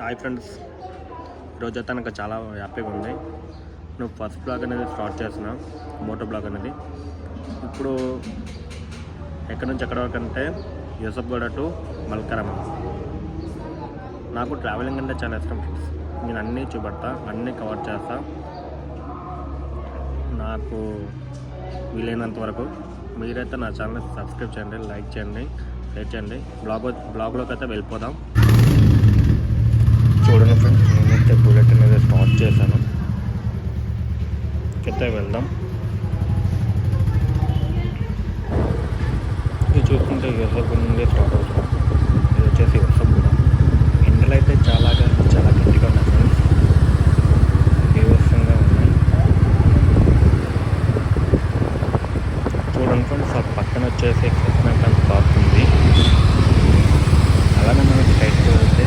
Hi friends, ఈరోజు అయితే నాకు చాలా హ్యాపీగా ఉంది. నువ్వు ఫస్ట్ బ్లాగ్ అనేది స్టార్ట్ చేసిన మోటో బ్లాగ్ అనేది ఇప్పుడు ఎక్కడి నుంచి ఎక్కడ వరకు అంటే యూసఫ్గూడ టు మల్కరమ. నాకు ట్రావెలింగ్ అంటే చాలా ఇష్టం ఫ్రెండ్స్. నేను అన్నీ చూపెడతా, అన్నీ కవర్ చేస్తా. నాకు వీలైనంత వరకు మీరైతే నా ఛానల్ని సబ్స్క్రైబ్ చేయండి, లైక్ చేయండి, షేర్ చేయండి. బ్లాగ్లోకి అయితే వెళ్ళిపోదాం. చూడండి ఫ్రెండ్స్, నేనైతే బుల్లెట్ అనేది స్టార్ట్ చేశాను. అయితే వెళ్దాం. ఇది చూసుకుంటే యూసఫ్గూడ నుండి స్టార్ట్ అవుతున్నాం. ఇది వచ్చేసి యూసఫ్గూడ. ఎండలు అయితే చాలా గట్టిగా ఉన్నాయి ఫ్రెండ్స్, బీభత్సంగా ఉన్నాయి. చూడండి ఫ్రెండ్స్, ఆ పక్కన వచ్చేసి కృష్ణాకాంత్ పార్క్ ఉంది. అలానే మనకి సైడ్కి వెళ్తే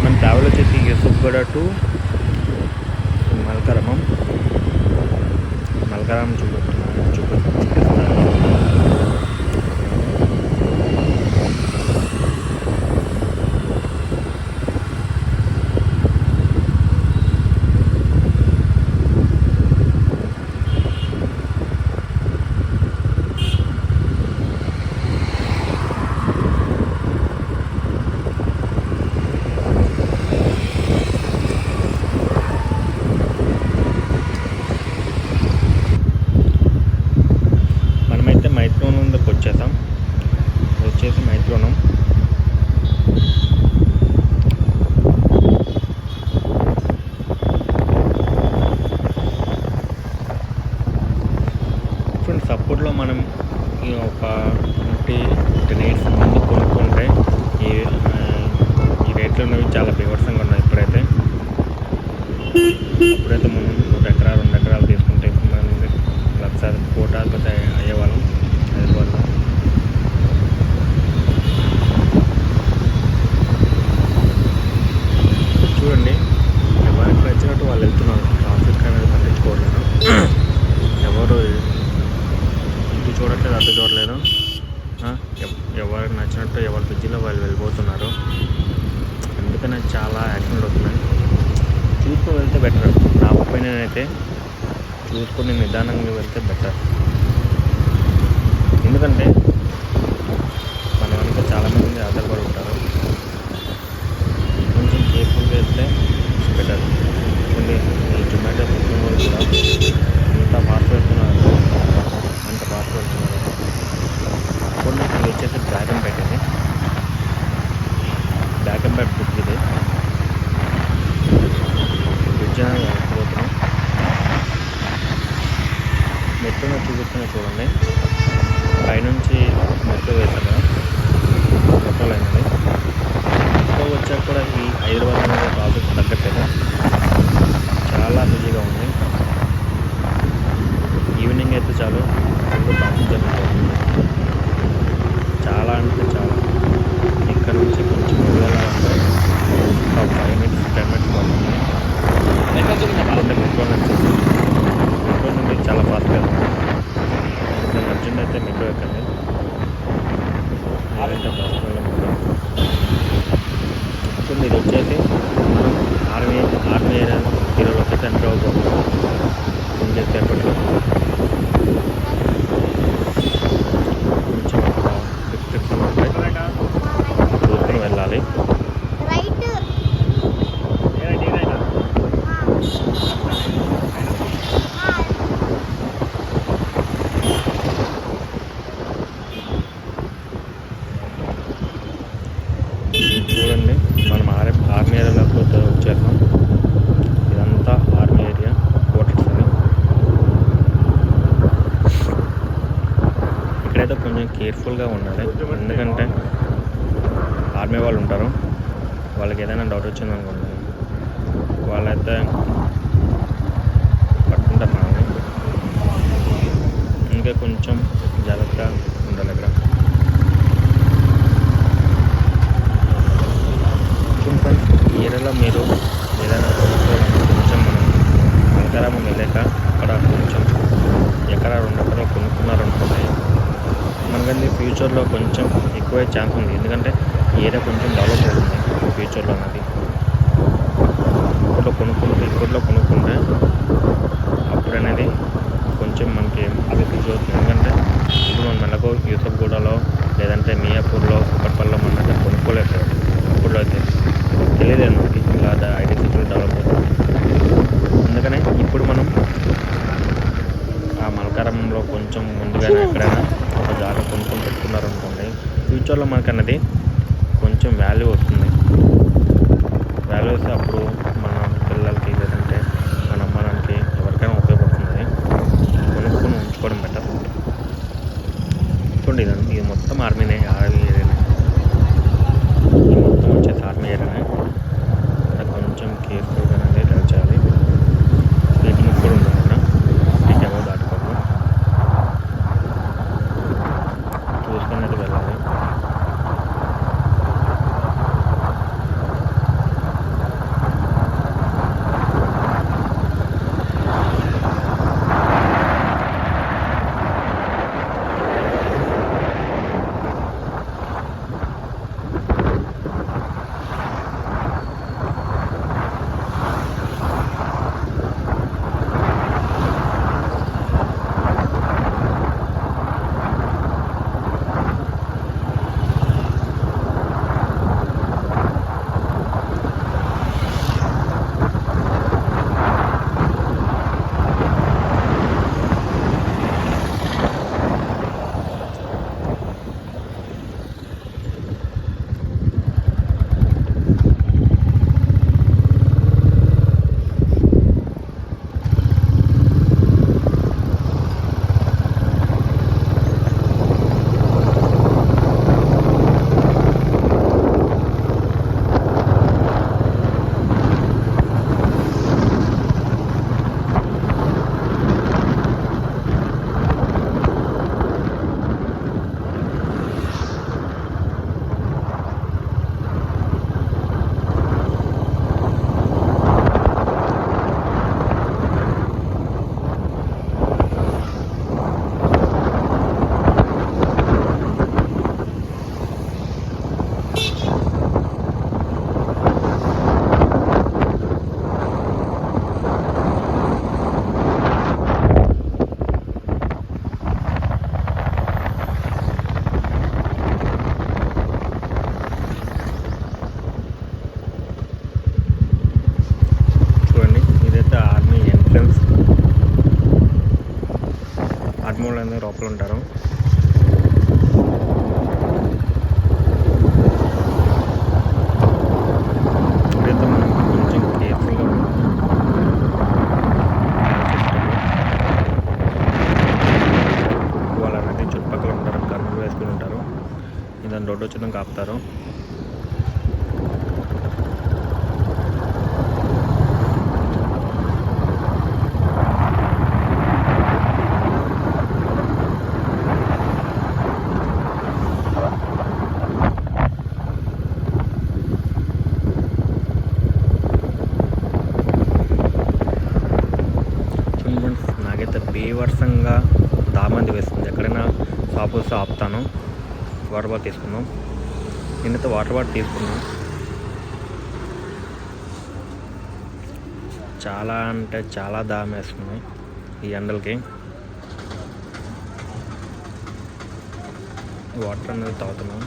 మన ట్రావెల్ వచ్చేసి యూసఫ్గూడ టు మల్కరమం చూపిస్తాను. మైత్రోనంకి వచ్చేసాం. ఇది వచ్చేసి మైత్రోనం. ఫ్రెండ్స్, అప్పట్లో మనం ఒక 10 ఇయర్స్ ముందు కొనుక్కుంటే ఈ రేట్లు అనేవి చాలా బీభత్సంగా ఉన్నాయి. ఇప్పుడైతే మనం 1 ఎకరా 2 ఎకరాలు తీసుకుంటే మనం 1,00,000 కోటాలతో అయ్యేవాళ్ళం. హైదరాబాద్లో చూడండి, ఎవరికి నచ్చినట్టు వాళ్ళు వెళ్తున్నారు. ట్రాఫిక్ అనేది పట్టించుకోవట్లేదు. ఎవరు ఇటు చూడట్లేదు, అటు చూడలేదు. ఎవరికి నచ్చినట్టు ఎవరి బిజీలో వాళ్ళు వెళ్ళిపోతున్నారు. అందుకనే చాలా యాక్సిడెంట్ అవుతున్నాయి. చూసుకొని వెళ్తే బెటర్. నా ఒపీనియన్ అయితే చూసుకొని నిదానంగా వెళ్తే బెటర్. ఎందుకంటే మన వెనుక చాలామంది ఆధారపడి ఉంటారు. కొంచెం కేర్ఫుల్గా వెళ్తే బెటర్. కొన్ని ఈ జొమాటో బుకింగ్ కూడా ఎంత ఫాస్ట్ వెళ్తున్నారు, అంత ఫాస్ట్ వెళ్తున్నారు. కొన్ని ఇది వచ్చేసి డ్రాగన్పేట. ఇది డ్రాగన్పేట బ్రిడ్జ్. ఇది బ్రిడ్జ్ అనేది వెళ్ళిపోతున్నాం. మెట్రోలో చూపిస్తున్నా చూడండి. పైనుంచి మెట్రో వేశాను కదా, మెట్రో లైన్ అది. మెట్రో వచ్చాక కూడా ఈ హైదరాబాద్ అనేది ట్రాఫిక్ తగ్గట్లేదు, చాలా బిజీగా ఉంది. ఈవినింగ్ అయితే చాలు ఫుల్ ట్రాఫిక్ జరుగుతుంది. చాలా అంటే చాలా. ఇక్కడ నుంచి కొంచెం వెళ్ళాలంటే ఒక 5 minutes 10 minutes పడుతుంది. మెట్రో నుండి చాలా ఫాస్ట్గా వెళ్తుంది. అర్జెంట్ అయితే మెట్రో ఎక్కండి. ఏదైతే ఫాస్ట్ వెళ్ళమంటాం. ఇప్పుడు ఇది వచ్చేసి ఆర్మీ ఏరియా హీరోలోకి ఎంటర్ అవుతుంది. ఇంకేసేపట్లో కొంచెం రిస్ట్రిక్షన్ ఉంటాయి, చూసుకొని వెళ్ళాలి. చూడండి, మనం ఆర్మీ ఏరియాలోకి వచ్చేసాం. ఇదంతా ఆర్మీ ఏరియా క్వార్టర్స్ అని. ఇక్కడైతే కొంచెం కేర్ఫుల్గా ఉండాలి. ఎందుకంటే ఆర్మీ వాళ్ళు ఉంటారు. వాళ్ళకి ఏదైనా డౌట్ వచ్చిందనుకోండి, వాళ్ళైతే పట్టుకుంటారు మనల్ని. ఇంకా కొంచెం జాగ్రత్తగా ఉండాలి ఇక్కడ. ఈ ఏరియాలో మీరు ఏదైనా కొంచెం మనం మల్కరమం వెళ్ళాక అక్కడ కొంచెం ఎకరా 2 ఎకరాలు కొనుక్కున్నారనుకోండి, మనకంటే ఫ్యూచర్లో కొంచెం ఎక్కువ ఛాన్స్ ఛాన్స్ ఉంది. ఎందుకంటే ఈ ఏరియా కొంచెం డెవలప్ అవుతుంది ఫ్యూచర్లో అన్నది. ఇప్పట్లో కొనుక్కుంటే అప్పుడు అనేది కొంచెం మనకి అభివృద్ధి అవుతుంది. ఎందుకంటే ఇప్పుడు మనం మెల్లగో యూసఫ్గూడలో లేదంటే మియాపూర్లో కుక్కట్పల్లిలో మన దగ్గర కొనుక్కోలేదు. అప్పుడులో అయితే తెలియలేదు మనకి ఇలా ఐడెంటిటీ డెవలప్ అవుతుంది. అందుకనే ఇప్పుడు మనం ఆ మల్కారంలో కొంచెం ముందుగానే ఎక్కడైనా ఒక జాగా కొనుక్కొని పెట్టుకున్నారు అనుకోండి, ఫ్యూచర్లో మనకు అన్నది కొంచెం వాల్యూ వస్తుంది. వాల్యూ వస్తే అప్పుడు మన పిల్లలకి లేదంటే మన అమ్మనానికి ఎవరికైనా ఉపయోగపడుతుంది. కొనుక్కొని ఉంచుకోవడం బెటర్. చూడండి ఇది మొత్తం ఆర్మీ ఏరియానే. ఇది మొత్తం వచ్చేసి ఆర్మీ ఏరియానే. కొంచెం కేర్ఫుల్గా అనేది డ్రైవ్ చేయాలి. స్పీడ్ లిమిట్ కూడా ఉంటుంది అక్కడ. స్పీడ్ ఎవరు దాటుకోవద్దు, చూసుకొని అయితే వెళ్ళాలి. ఆర్మీ అందరూ లోపల ఉంటారు. ఇప్పుడైతే మనం కొంచెం కేర్ఫుల్గా వాళ్ళు అనేది చుట్టుపక్కల ఉంటారు, కర్నూలు వేసుకుని ఉంటారు. ఇదని రోడ్డు వచ్చేదాకా ఆపుతారు. నాకైతే బీవర్సంగా దామంది వేస్తుంది. ఎక్కడైనా షాప్స్ ఆపుతాను, వాటర్ బాటిల్ తీసుకున్నాం. నేనైతే వాటర్ బాటిల్ తీసుకున్నాను. చాలా అంటే చాలా దాహం వేస్తున్నాయి ఈ ఎండలకి. వాటర్ అనేది తాగుతున్నాం.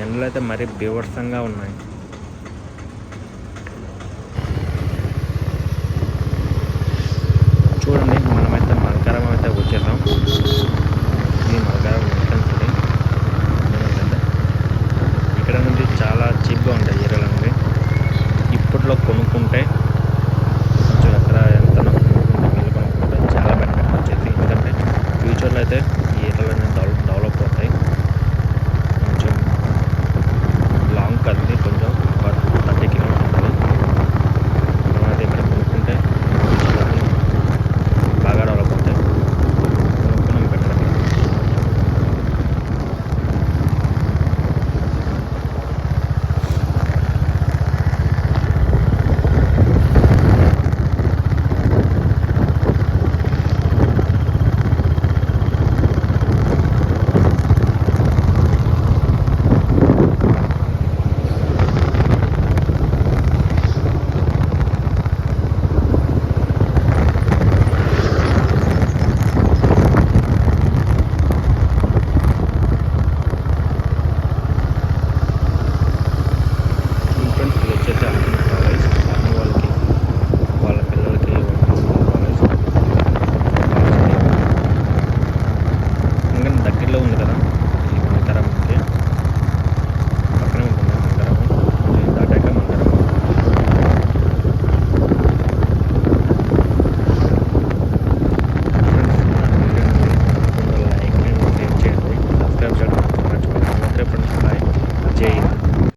ఎండలు అయితే మరీ బీభత్సంగా ఉన్నాయి. చూడండి, మనమైతే మల్కారం అయితే వచ్చేసాం. ఇది మల్కారం ఎంట్రన్స్. ఇది ఇక్కడ నుంచి చాలా చీప్గా ఉంటాయి ఏరియాల నుండి. ఇప్పట్లో కొనుక్కుంటే కొంచెం ఎక్కడ ఎంతనో కొనుక్కుంటే చాలా బెటర్ వచ్చేసి. ఎందుకంటే ఫ్యూచర్లో అయితే ఈ ఏరియాలో డెవలప్